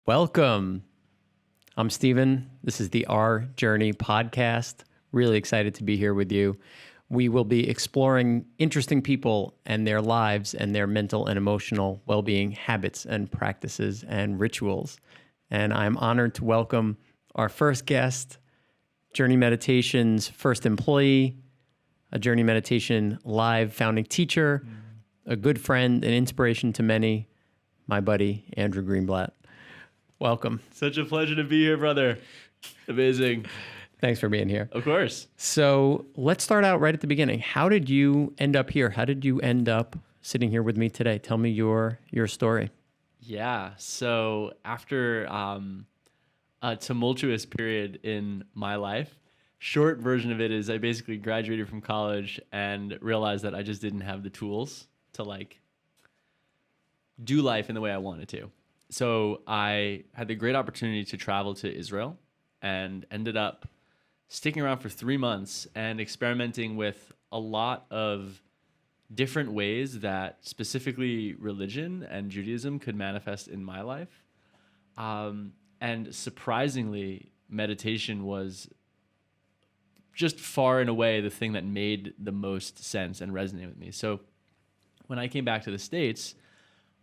Welcome. I'm Steven. This is the Our Journey podcast. Really excited to be here with you. We will be exploring interesting people and their lives and their mental and emotional well-being habits and practices and rituals. And I'm honored to welcome our first guest, Journey Meditation's first employee, a Journey Meditation live founding teacher, a good friend and inspiration to many, my buddy, Andrew Greenblatt. Welcome. Such a pleasure to be here, brother. Amazing. Thanks for being here. Of course. So let's start out right at the beginning. How did you end up here? How did you end up sitting here with me today? Tell me your story. Yeah. So after a tumultuous period in my life, short version of it is I basically graduated from college and realized that I just didn't have the tools to do life in the way I wanted to. So I had the great opportunity to travel to Israel and ended up sticking around for 3 months and experimenting with a lot of different ways that specifically religion and Judaism could manifest in my life. And surprisingly, meditation was just far and away the thing that made the most sense and resonate with me. So when I came back to the States,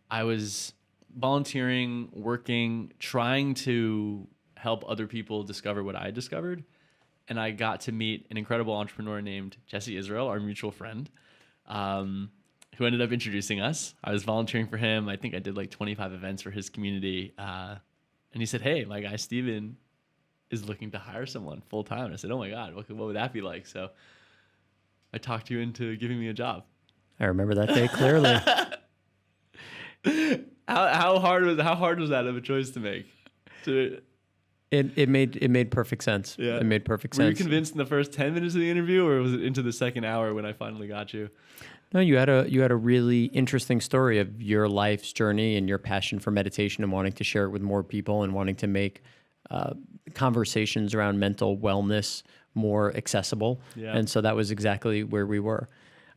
I was volunteering, working, trying to help other people discover what I discovered. And I got to meet an incredible entrepreneur named Jesse Israel, our mutual friend, who ended up introducing us. I was volunteering for him. I think I did 25 events for his community. And he said, hey, my guy Steven is looking to hire someone full time. And I said, oh my God, what would that be like? So I talked you into giving me a job. I remember that day clearly. How hard was that of a choice to make? It made perfect sense. Yeah. It made perfect sense. Were you convinced in the first 10 minutes of the interview, or was it into the second hour when I finally got you? No, you had a really interesting story of your life's journey and your passion for meditation and wanting to share it with more people and wanting to make conversations around mental wellness more accessible. Yeah. And so that was exactly where we were.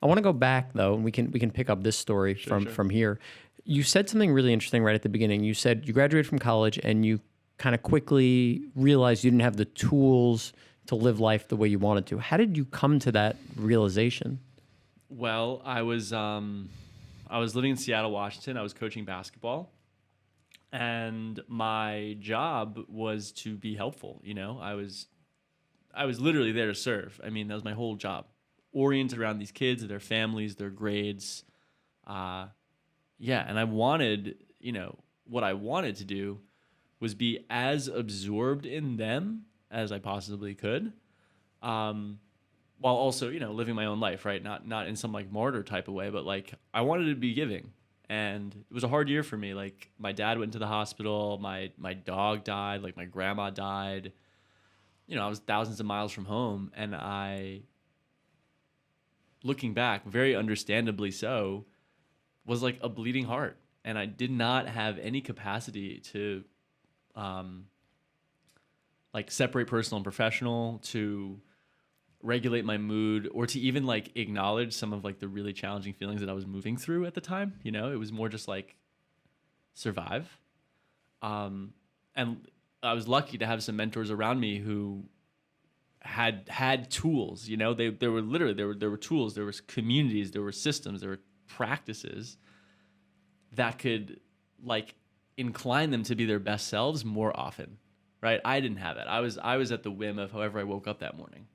I want to go back though, and we can pick up this story from here. You said something really interesting right at the beginning. You said you graduated from college and you kind of quickly realized you didn't have the tools to live life the way you wanted to. How did you come to that realization? Well, I was living in Seattle, Washington. I was coaching basketball, and my job was to be helpful. I was literally there to serve. I mean, that was my whole job, oriented around these kids, their families, their grades. And I wanted, what I wanted to do was be as absorbed in them as I possibly could, while also, living my own life, right? Not in some martyr type of way, but I wanted to be giving. And it was a hard year for me. My dad went to the hospital, my dog died, my grandma died. I was thousands of miles from home, and I, looking back, very understandably so, was like a bleeding heart. And I did not have any capacity to separate personal and professional, to regulate my mood, or to even acknowledge some of the really challenging feelings that I was moving through at the time. It was more just survive. And I was lucky to have some mentors around me who had tools. There were tools, there was communities, there were systems, there were practices that could incline them to be their best selves more often, right? I didn't have that. I was at the whim of however I woke up that morning.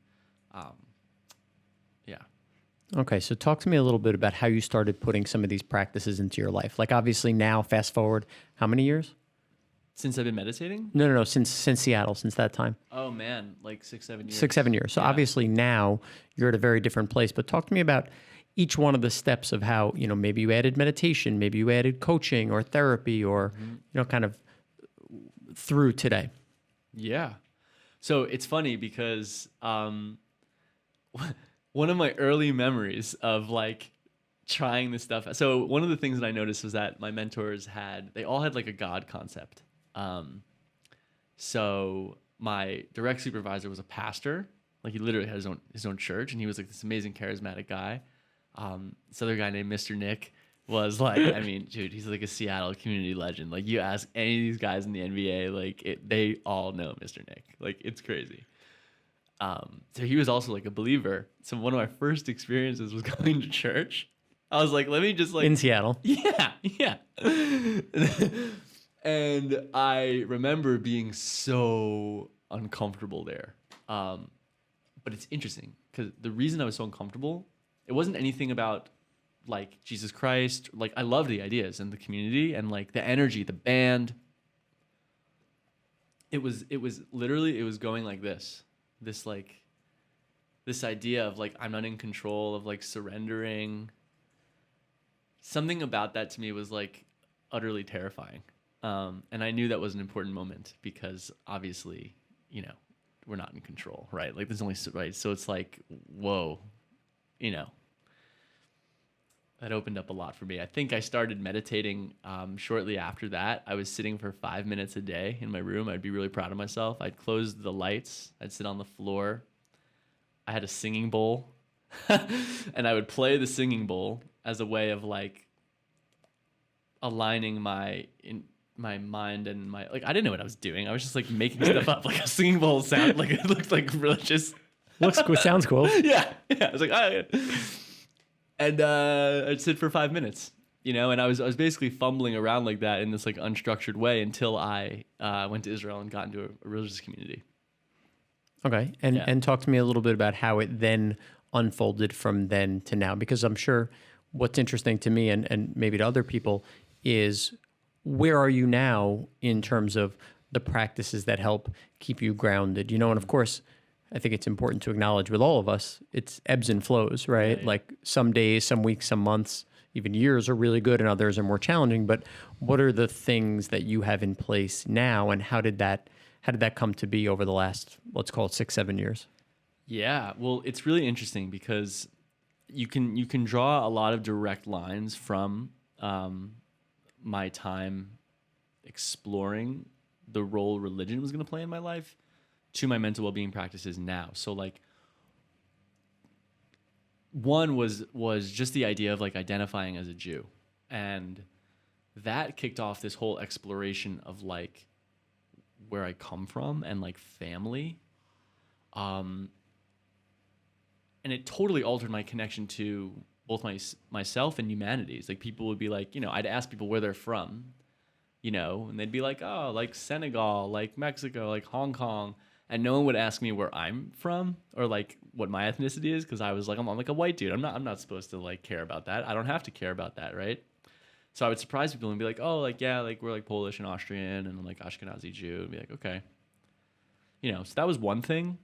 Okay, so talk to me a little bit about how you started putting some of these practices into your life. Obviously now, fast forward, how many years? Since I've been meditating? No, since Seattle, since that time. Oh man, 6-7 years. 6-7 years. So obviously now you're at a very different place, but talk to me about each one of the steps of how, maybe you added meditation, maybe you added coaching or therapy or, kind of through today. Yeah. So it's funny because one of my early memories of trying this stuff. So one of the things that I noticed was that my mentors they all had a God concept. So my direct supervisor was a pastor. He literally had his own church, and he was this amazing charismatic guy. This other guy named Mr. Nick was like, I mean, dude, he's like a Seattle community legend. Like, you ask any of these guys in the NBA, like, they all know Mr. Nick. Like, it's crazy. So he was also like a believer. So one of my first experiences was going to church. I was like, let me just like In Seattle. yeah, yeah. And I remember being so uncomfortable there. But it's interesting because the reason I was so uncomfortable, it wasn't anything about like Jesus Christ. Like, I love the ideas and the community and like the energy, the band. It was literally, it was going like this idea of like, I'm not in control, of like surrendering. Something about that to me was like utterly terrifying. And I knew that was an important moment because obviously, you know, we're not in control, right? Like, there's only, right? So it's like, whoa, you know, that opened up a lot for me. I think I started meditating shortly after that. I was sitting for 5 minutes a day in my room. I'd be really proud of myself. I'd close the lights. I'd sit on the floor. I had a singing bowl and I would play the singing bowl as a way of like aligning my mind and my, like, I didn't know what I was doing. I was just like making stuff up. Like, a singing bowl sound, like, it looked like religious. Looks cool. Sounds cool. Yeah. I was like, oh, yeah. And I'd sit for 5 minutes, you know, and I was basically fumbling around like that in this like unstructured way until I went to Israel and got into a religious community. Okay. And talk to me a little bit about how it then unfolded from then to now, because I'm sure what's interesting to me and maybe to other people is, where are you now in terms of the practices that help keep you grounded? You know, and of course, I think it's important to acknowledge with all of us, it's ebbs and flows, right? Yeah. Like, some days, some weeks, some months, even years are really good and others are more challenging. But what are the things that you have in place now, and how did that come to be over the last, let's call it 6-7 years? Yeah, well, it's really interesting because you can draw a lot of direct lines from my time exploring the role religion was going to play in my life to my mental well-being practices now. So like, one was just the idea of like identifying as a Jew, and that kicked off this whole exploration of like where I come from and like family. And it totally altered my connection to both myself and humanities. Like, people would be like, you know, I'd ask people where they're from, you know, and they'd be like, oh, like Senegal, like Mexico, like Hong Kong. And no one would ask me where I'm from or like what my ethnicity is, because I was like, I'm like a white dude. I'm not supposed to like care about that. I don't have to care about that, right? So I would surprise people and be like, oh, like, yeah, like we're like Polish and Austrian and I'm like Ashkenazi Jew, and be like, okay. You know, so that was one thing.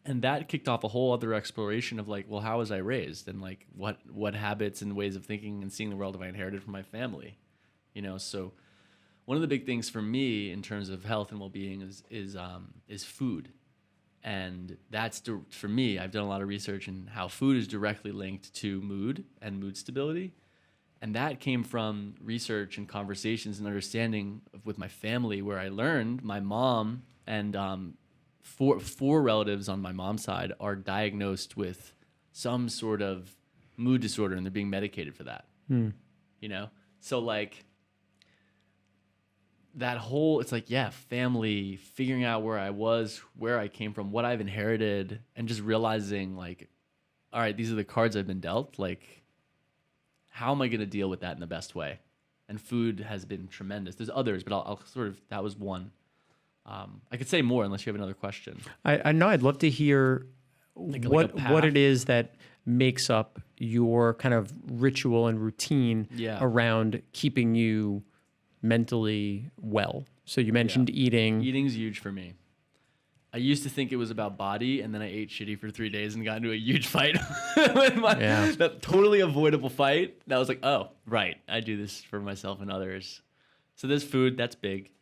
And that kicked off a whole other exploration of like, well, how was I raised? And like, what habits and ways of thinking and seeing the world have I inherited from my family? You know, so one of the big things for me in terms of health and well-being is food. And that's, for me, I've done a lot of research in how food is directly linked to mood and mood stability. And that came from research and conversations and understanding with my family, where I learned my mom and four relatives on my mom's side are diagnosed with some sort of mood disorder, and they're being medicated for that. You know? So like, that whole, it's like, yeah, family, figuring out where I was, where I came from, what I've inherited, and just realizing like, all right, these are the cards I've been dealt. Like, how am I going to deal with that in the best way? And food has been tremendous. There's others, but I'll sort of, that was one. I could say more unless you have another question. I know. I'd love to hear what it is that makes up your kind of ritual and routine around keeping you mentally well. So you mentioned eating. Eating's huge for me. I used to think it was about body, and then I ate shitty for 3 days and got into a huge fight with that totally avoidable fight. That was like, oh, right, I do this for myself and others. So there's food, that's big.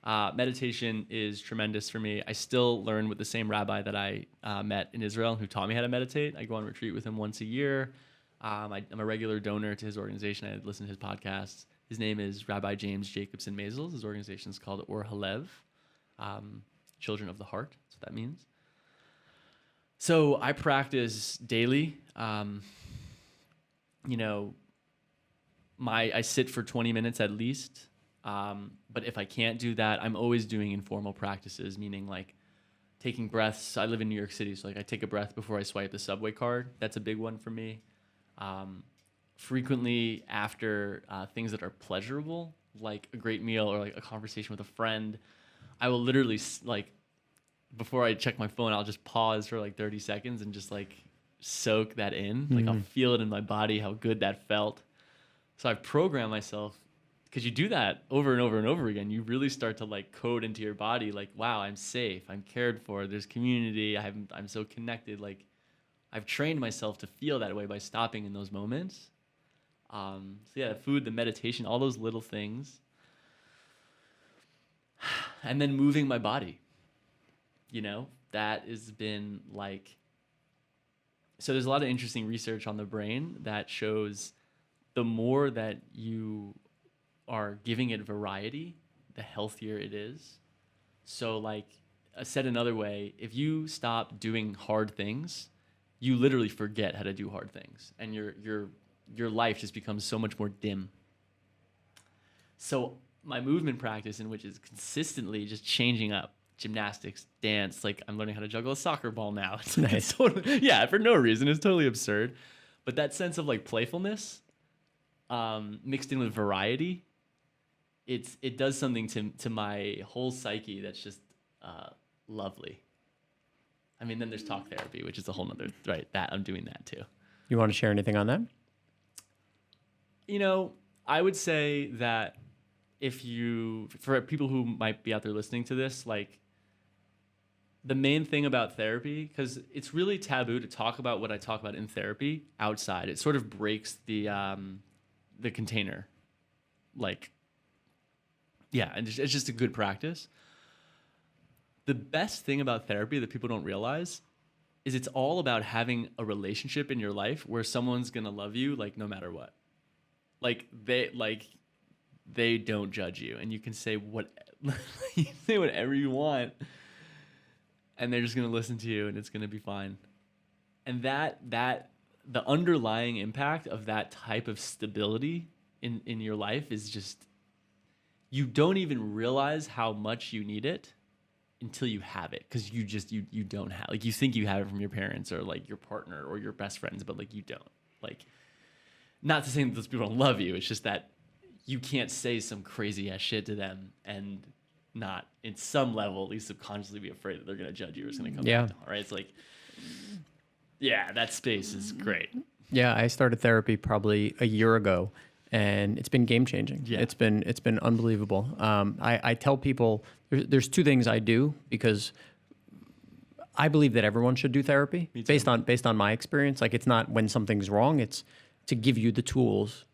Meditation is tremendous for me. I still learn with the same rabbi that I met in Israel, who taught me how to meditate. I go on retreat with him once a year. I'm a regular donor to his organization. I listen to his podcasts. His name is Rabbi James Jacobson Maisels. His organization is called Or Halev, Children of the Heart. That's what that means. So I practice daily. You know, I sit for 20 minutes at least. But if I can't do that, I'm always doing informal practices, meaning like taking breaths. I live in New York City, so like I take a breath before I swipe the subway card. That's a big one for me. Frequently after things that are pleasurable, like a great meal or like a conversation with a friend, I will literally like before I check my phone, I'll just pause for like 30 seconds and just like soak that in. Like I'll feel it in my body, how good that felt. So I've programmed myself, because you do that over and over and over again. You really start to like code into your body, like, wow, I'm safe, I'm cared for, there's community, I'm so connected. Like I've trained myself to feel that way by stopping in those moments. So yeah, the food, the meditation, all those little things. And then moving my body, that has been like, so there's a lot of interesting research on the brain that shows the more that you are giving it variety, the healthier it is. So like said another way, if you stop doing hard things, you literally forget how to do hard things, and your life just becomes so much more dim. So my movement practice, in which is consistently just changing up gymnastics, dance, like I'm learning how to juggle a soccer ball now. It's Nice. it's totally, yeah, for no reason. It's totally absurd. But that sense of like playfulness mixed in with variety, it does something to my whole psyche that's just lovely. I mean, then there's talk therapy, which is a whole nother, right? That I'm doing that too. You want to share anything on that? I would say that for people who might be out there listening to this, like the main thing about therapy, because it's really taboo to talk about what I talk about in therapy outside. It sort of breaks the container. Like, yeah, and it's just a good practice. The best thing about therapy that people don't realize is it's all about having a relationship in your life where someone's going to love you, like, no matter what. Like, they don't judge you, and you can say whatever you want, and they're just going to listen to you, and it's going to be fine. And that the underlying impact of that type of stability in your life is just, you don't even realize how much you need it until you have it, because you don't have, like, you think you have it from your parents or like your partner or your best friends, but like you don't. Like, not to say that those people don't love you, it's just that you can't say some crazy ass shit to them and not, in some level, at least subconsciously, be afraid that they're going to judge you or it's going to come back down, right? It's like, yeah, that space is great. Yeah, I started therapy probably a year ago, and it's been game changing. Yeah. It's been unbelievable. I tell people there's two things I do, because I believe that everyone should do therapy based on my experience. Like, it's not when something's wrong, it's to give you the tools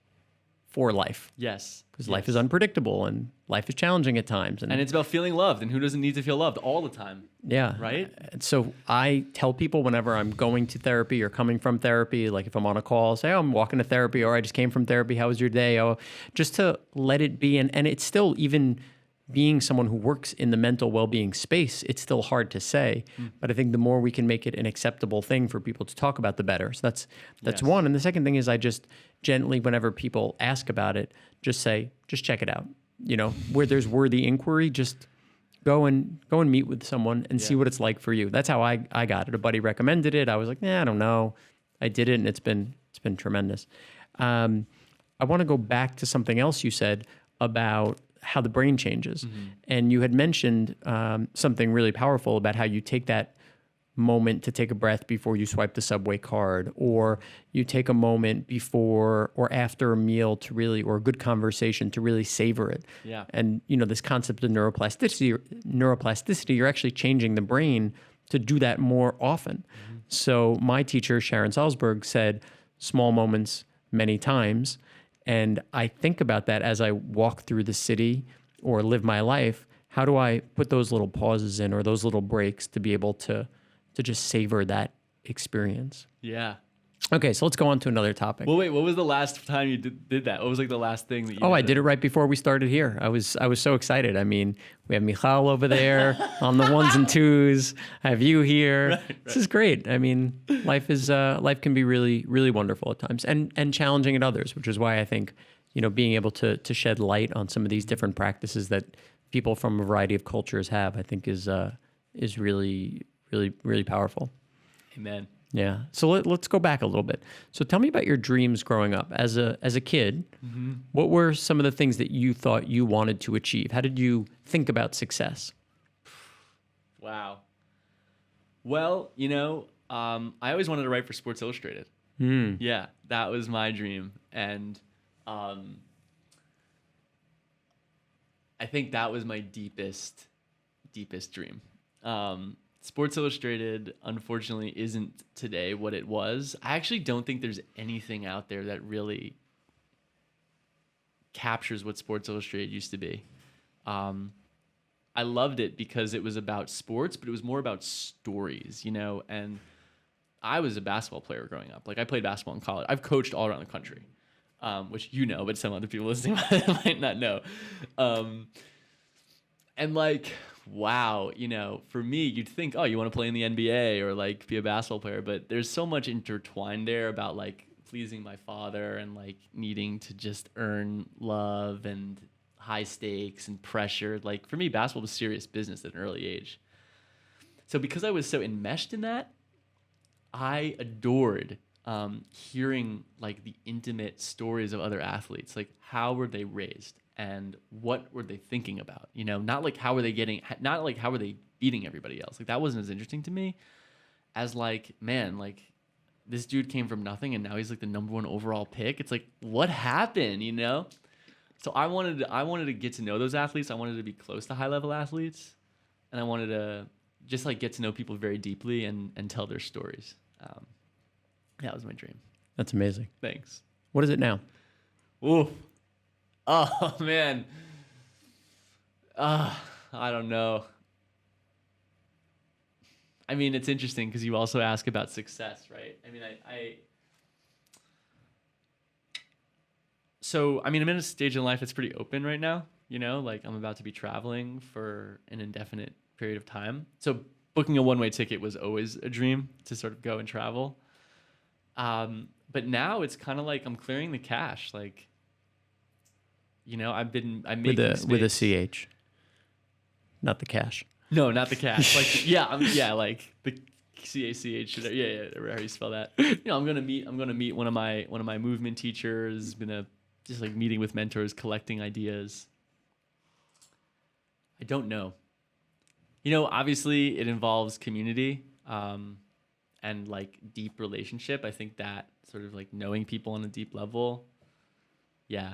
for life. Yes. Because life is unpredictable and life is challenging at times. And it's about feeling loved, and who doesn't need to feel loved all the time? Yeah. Right? So I tell people whenever I'm going to therapy or coming from therapy, like if I'm on a call, say, oh, I'm walking to therapy, or I just came from therapy, how was your day? Oh, just to let it be. And it's still, even being someone who works in the mental well-being space, it's still hard to say. But I think the more we can make it an acceptable thing for people to talk about, the better. So that's Yes. one. And the second thing is, I just gently, whenever people ask about it, just say, just check it out. Where there's worthy inquiry, just go and meet with someone and see what it's like for you. That's how I got it. A buddy recommended it. I was like, I don't know. I did it, and it's been tremendous. I want to go back to something else you said about how the brain changes. And you had mentioned something really powerful about how you take that moment to take a breath before you swipe the subway card, or you take a moment before or after a meal to really, or a good conversation to really savor it. Yeah. And this concept of neuroplasticity, you're actually changing the brain to do that more often. So my teacher, Sharon Salzberg, said, small moments many times. And I think about that as I walk through the city or live my life. How do I put those little pauses in, or those little breaks, to be able to just savor that experience? Yeah. Okay, so let's go on to another topic. Well, wait, what was the last time you did that? What was like the last thing that you I did it right before we started here. I was so excited. I mean, we have Michal over there on the ones and twos. I have you here. Right. This is great. I mean, life can be really, really wonderful at times, and challenging at others, which is why I think, being able to shed light on some of these different practices that people from a variety of cultures have, I think is really, really, really powerful. Amen. Yeah. So let's go back a little bit. So tell me about your dreams growing up as a kid. Mm-hmm. What were some of the things that you thought you wanted to achieve? How did you think about success? Wow. Well, I always wanted to write for Sports Illustrated. Yeah, that was my dream. And I think that was my deepest dream. Sports Illustrated, unfortunately, isn't today what it was. I actually don't think there's anything out there that really captures what Sports Illustrated used to be. I loved it because it was about sports, but it was more about stories, and I was a basketball player growing up. Like, I played basketball in college. I've coached all around the country, which but some other people listening might not know. And like, wow, for me, you'd think, oh, you want to play in the NBA or like be a basketball player, but there's so much intertwined there about like pleasing my father and like needing to just earn love and high stakes and pressure. Like, for me, basketball was serious business at an early age. So because I was so enmeshed in that, I adored hearing like the intimate stories of other athletes. Like, how were they raised and what were they thinking about? Not like how were they beating everybody else. Like, that wasn't as interesting to me as like, man, like this dude came from nothing and now he's like the number 1 overall pick. It's like, what happened? So I wanted to get to know those athletes. I wanted to be close to high level athletes, and I wanted to just like get to know people very deeply and tell their stories. That was my dream. That's amazing. Thanks. What is it now? Ooh. Oh man. I don't know. I mean, it's interesting because you also ask about success, right? I mean, I'm in a stage in life that's pretty open right now. Like, I'm about to be traveling for an indefinite period of time. So booking a one-way ticket was always a dream to sort of go and travel. But now it's kind of like I'm clearing the cash. Like, I made with a CH, not the cash. No, not the cash. Like, like the CACH. Yeah, how you spell that? I'm gonna meet one of my movement teachers. Gonna just like meeting with mentors, collecting ideas. I don't know. Obviously it involves community, and like deep relationship. I think that sort of like knowing people on a deep level. Yeah.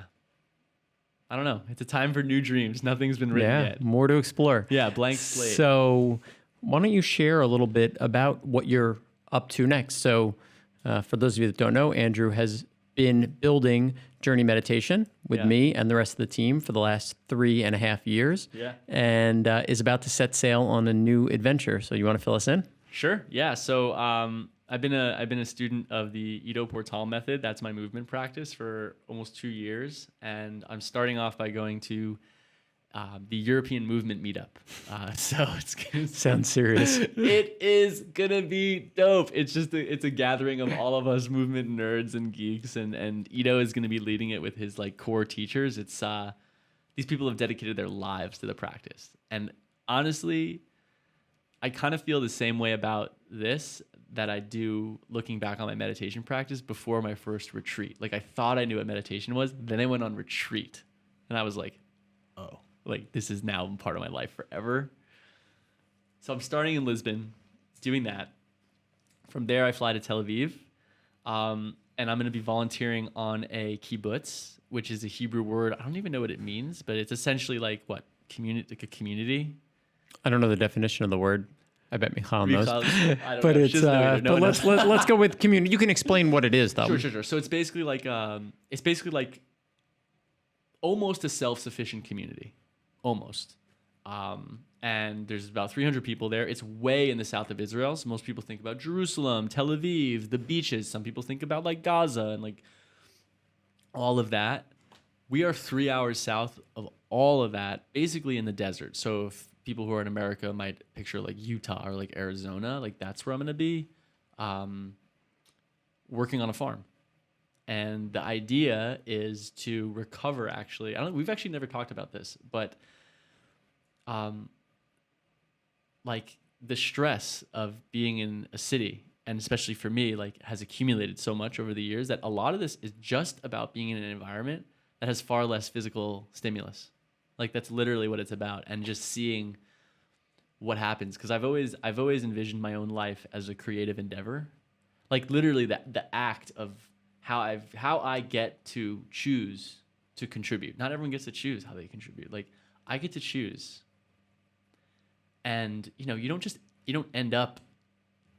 I don't know. It's a time for new dreams. Nothing's been written yet. More to explore. Yeah, blank slate. So why don't you share a little bit about what you're up to next? So for those of you that don't know, Andrew has been building Journey Meditation with me and the rest of the team for the last 3.5 years. Yeah. And is about to set sail on a new adventure. So you want to fill us in? Sure. Yeah. So I've been a student of the Ido Portal method. That's my movement practice for almost 2 years, and I'm starting off by going to the European Movement Meetup. So it's gonna sounds serious. It is gonna be dope. It's a gathering of all of us movement nerds and geeks, and Ido is gonna be leading it with his like core teachers. It's these people have dedicated their lives to the practice, and honestly, I kind of feel the same way about this that I do looking back on my meditation practice before my first retreat. Like, I thought I knew what meditation was, then I went on retreat, and I was like, oh, like this is now part of my life forever. So I'm starting in Lisbon, doing that. From there, I fly to Tel Aviv, and I'm going to be volunteering on a kibbutz, which is a Hebrew word. I don't even know what it means, but it's essentially like what? Like a community? I don't know the definition of the word. I bet Michal knows. But it's let's go with community. You can explain what it is, though. Sure. So it's basically like almost a self-sufficient community, almost. And there's about 300 people there. It's way in the south of Israel. So most people think about Jerusalem, Tel Aviv, the beaches. Some people think about like Gaza and like all of that. We are 3 hours south of all of that, basically in the desert. So if people who are in America might picture like Utah or like Arizona, like that's where I'm going to be, working on a farm. And the idea is to recover, actually. We've actually never talked about this, but like the stress of being in a city, and especially for me, like has accumulated so much over the years that a lot of this is just about being in an environment that has far less physical stimulus. Like that's literally what it's about, and just seeing what happens. Because I've always envisioned my own life as a creative endeavor, like literally the act of how I get to choose to contribute. Not everyone gets to choose how they contribute. Like I get to choose, and you don't end up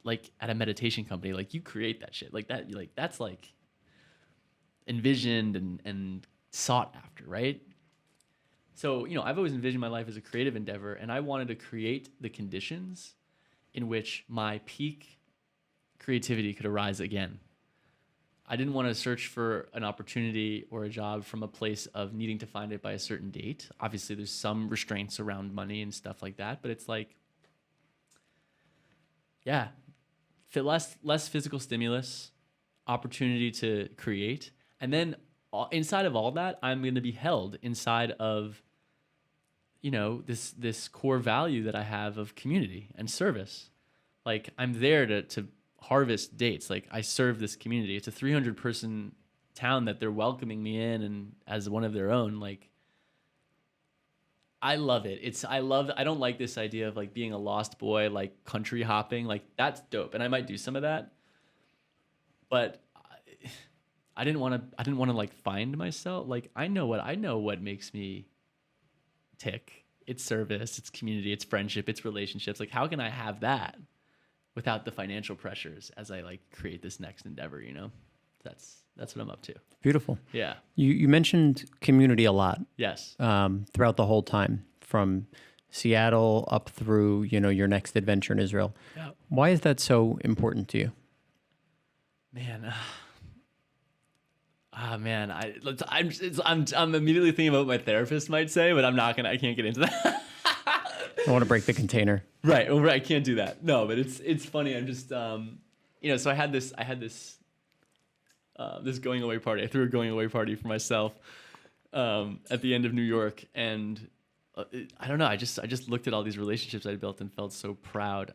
like at a meditation company. Like you create that shit. Like that. Like that's like envisioned and sought after, right? So, I've always envisioned my life as a creative endeavor, and I wanted to create the conditions in which my peak creativity could arise again. I didn't want to search for an opportunity or a job from a place of needing to find it by a certain date. Obviously, there's some restraints around money and stuff like that, but it's like, yeah, less physical stimulus, opportunity to create, and then inside of all that, I'm going to be held inside of, this core value that I have of community and service. Like I'm there to harvest dates. Like I serve this community. It's a 300-person town that they're welcoming me in and as one of their own. Like I love it. I don't like this idea of like being a lost boy, like country hopping. Like that's dope, and I might do some of that, but I didn't want to like find myself. Like I know what makes me tick. It's service, it's community, it's friendship, it's relationships. Like how can I have that without the financial pressures as I like create this next endeavor, That's what I'm up to. Beautiful. Yeah. You mentioned community a lot. Yes. Throughout the whole time, from Seattle up through, your next adventure in Israel. Yeah. Why is that so important to you? Man, man, I'm immediately thinking about what my therapist might say, but I can't get into that. I want to break the container. Right. Well, right. I can't do that. No, but it's funny. I'm just, so I had this going away party. I threw a going away party for myself, at the end of New York. And I don't know. I just looked at all these relationships I built and felt so proud.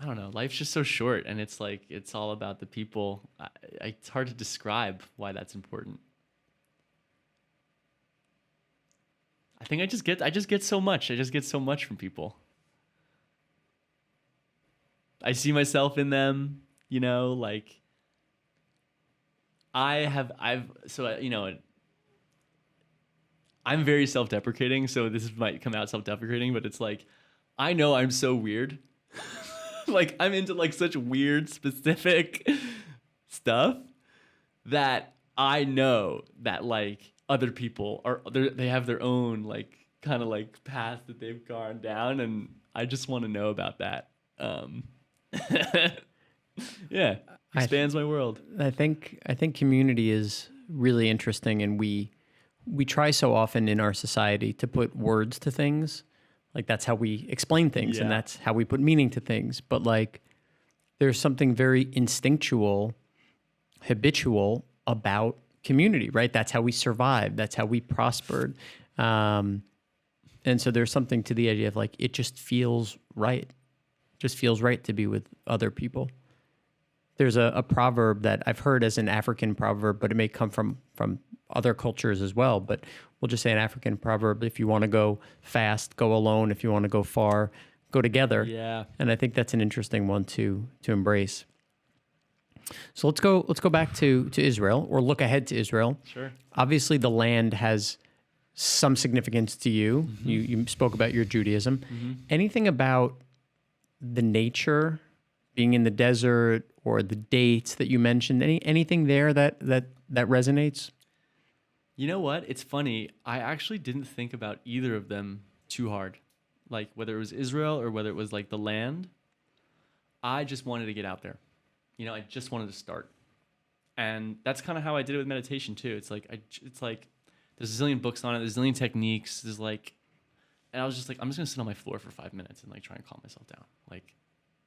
I don't know. Life's just so short, and it's like it's all about the people. It's hard to describe why that's important. I think I just get so much. I just get so much from people. I see myself in them, like I'm very self-deprecating, so this might come out self-deprecating, but it's like I know I'm so weird. Like I'm into like such weird specific stuff that I know that like other people they have their own like kind of like path that they've gone down, and I just want to know about that. Yeah, expands my world. I think community is really interesting, and we try so often in our society to put words to things. Like that's how we explain things, and that's how we put meaning to things. But like there's something very instinctual, habitual about community, right? That's how we survived. That's how we prospered. And so there's something to the idea of like, it just feels right. It just feels right to be with other people. There's a proverb that I've heard as an African proverb, but it may come from other cultures as well. But we'll just say an African proverb: if you want to go fast, go alone. If you want to go far, go together. Yeah. And I think that's an interesting one to embrace. So let's go back to Israel, or look ahead to Israel. Sure. Obviously, the land has some significance to you. Mm-hmm. You spoke about your Judaism. Mm-hmm. Anything about the nature, being in the desert, or the dates that you mentioned? Anything there that resonates? You know what? It's funny. I actually didn't think about either of them too hard. Like whether it was Israel or whether it was like the land. I just wanted to get out there. I just wanted to start. And that's kind of how I did it with meditation too. It's like there's a zillion books on it, there's a zillion techniques, and I was just like, I'm just gonna sit on my floor for 5 minutes and like try and calm myself down. Like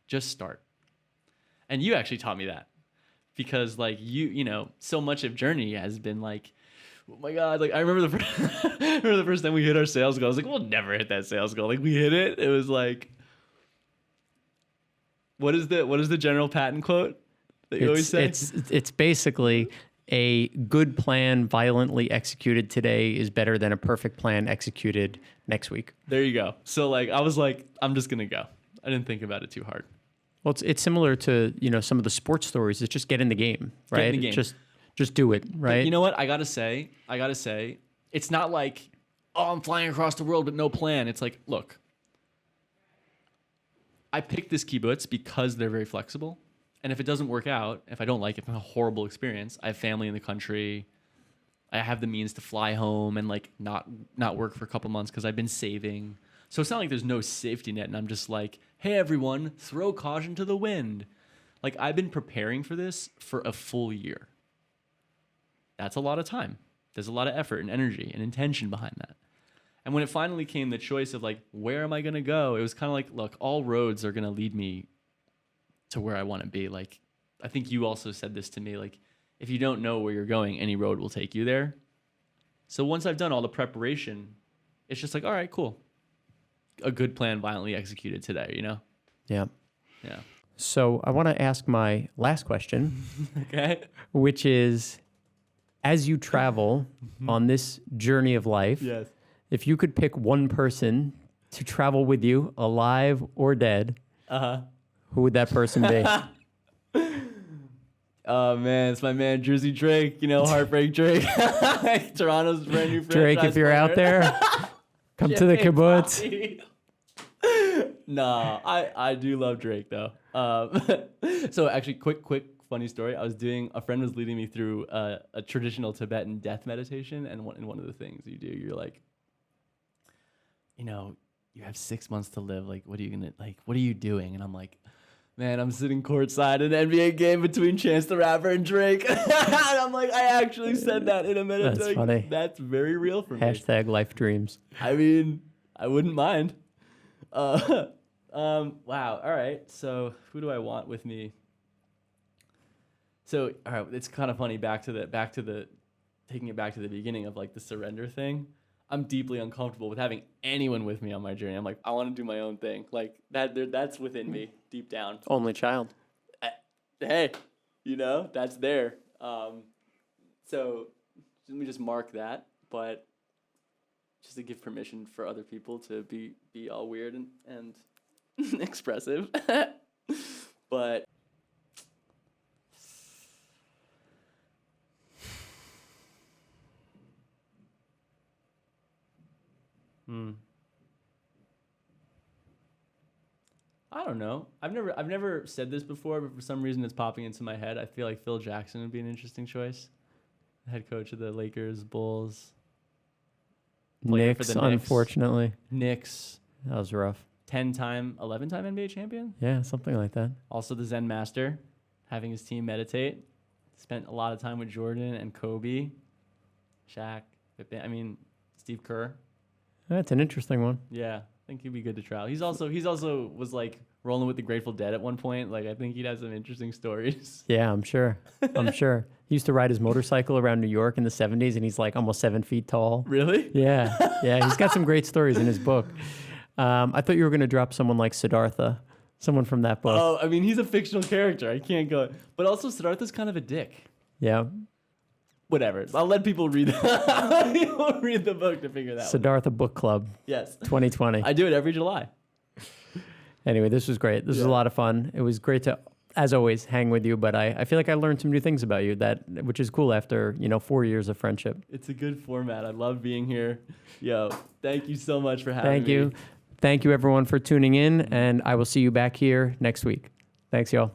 just start. And you actually taught me that. because like you know, so much of Journey has been like, oh my God, like I remember the first time we hit our sales goal. I was like, we'll never hit that sales goal. Like we hit it. It was like, what is the General Patton quote that you always say? It's basically a good plan violently executed today is better than a perfect plan executed next week. There you go. So like I was like, I'm just gonna go. I didn't think about it too hard. Well, it's similar to, you know, some of the sports stories. It's just get in the game, right? Get in the game. Just do it, right? But you know what? I gotta say, it's not like, oh, I'm flying across the world with no plan. It's like, look, I picked this kibbutz because they're very flexible. And if it doesn't work out, if I don't like it, if it's a horrible experience, I have family in the country. I have the means to fly home and like not work for a couple months because I've been saving. So it's not like there's no safety net and I'm just like, hey, everyone, throw caution to the wind. Like I've been preparing for this for a full year. That's a lot of time. There's a lot of effort and energy and intention behind that. And when it finally came the choice of like, where am I going to go? It was kind of like, look, all roads are going to lead me to where I want to be. Like, I think you also said this to me, like, if you don't know where you're going, any road will take you there. So once I've done all the preparation, it's just like, all right, cool. A good plan violently executed today, you know? Yeah. Yeah. So I want to ask my last question, Okay. which is, as you travel on this journey of life, Yes. if you could pick one person to travel with you, alive or dead, who would that person be? Oh man, it's my man Jersey Drake, you know, Heartbreak Drake. Toronto's brand new franchise Drake, if you're out there, come to the kibbutz. No, I do love Drake though. So actually, quick funny story. A friend was leading me through a traditional Tibetan death meditation, and one of the things you do, you're like, you know, you have 6 months to live. Like, what are you doing? And I'm like, man, I'm sitting courtside in an NBA game between Chance the Rapper and Drake. And I'm like, I actually said that in a minute. That's funny. That's very real for me. Hashtag life dreams. I mean, I wouldn't mind. Wow. All right. So who do I want with me? So, all right, it's kind of funny. Taking it back to the beginning of like the surrender thing. I'm deeply uncomfortable with having anyone with me on my journey. I'm like, I want to do my own thing. Like that's within me deep down. Only child. Hey, you know, that's there. So let me just mark that. But just to give permission for other people to be all weird and expressive. But I don't know. I've never said this before, but for some reason it's popping into my head. I feel like Phil Jackson would be an interesting choice. The head coach of the Lakers, Bulls. Knicks, unfortunately. Knicks. That was rough. 11-time NBA champion. Yeah, something like that. Also the Zen master, having his team meditate. Spent a lot of time with Jordan and Kobe, Shaq, Steve Kerr. That's an interesting one. Yeah, I think he'd be good to travel. He's also was like rolling with the Grateful Dead at one point. Like I think he'd have some interesting stories. Yeah, I'm sure. He used to ride his motorcycle around New York in the 70s, and he's like almost 7 feet tall. Really? Yeah. He's got some great stories in his book. I thought you were going to drop someone like Siddhartha, someone from that book. Oh, I mean, he's a fictional character. I can't go. But also, Siddhartha's kind of a dick. Yeah. Whatever. I'll let people read the book to figure that out. Siddhartha Book Club. Yes. 2020. I do it every July. Anyway, this was great. This was a lot of fun. It was great to, as always, hang with you. But I feel like I learned some new things about you, which is cool after 4 years of friendship. It's a good format. I love being here. Yo, thank you so much for having me. Thank you. Thank you, everyone, for tuning in. And I will see you back here next week. Thanks, y'all.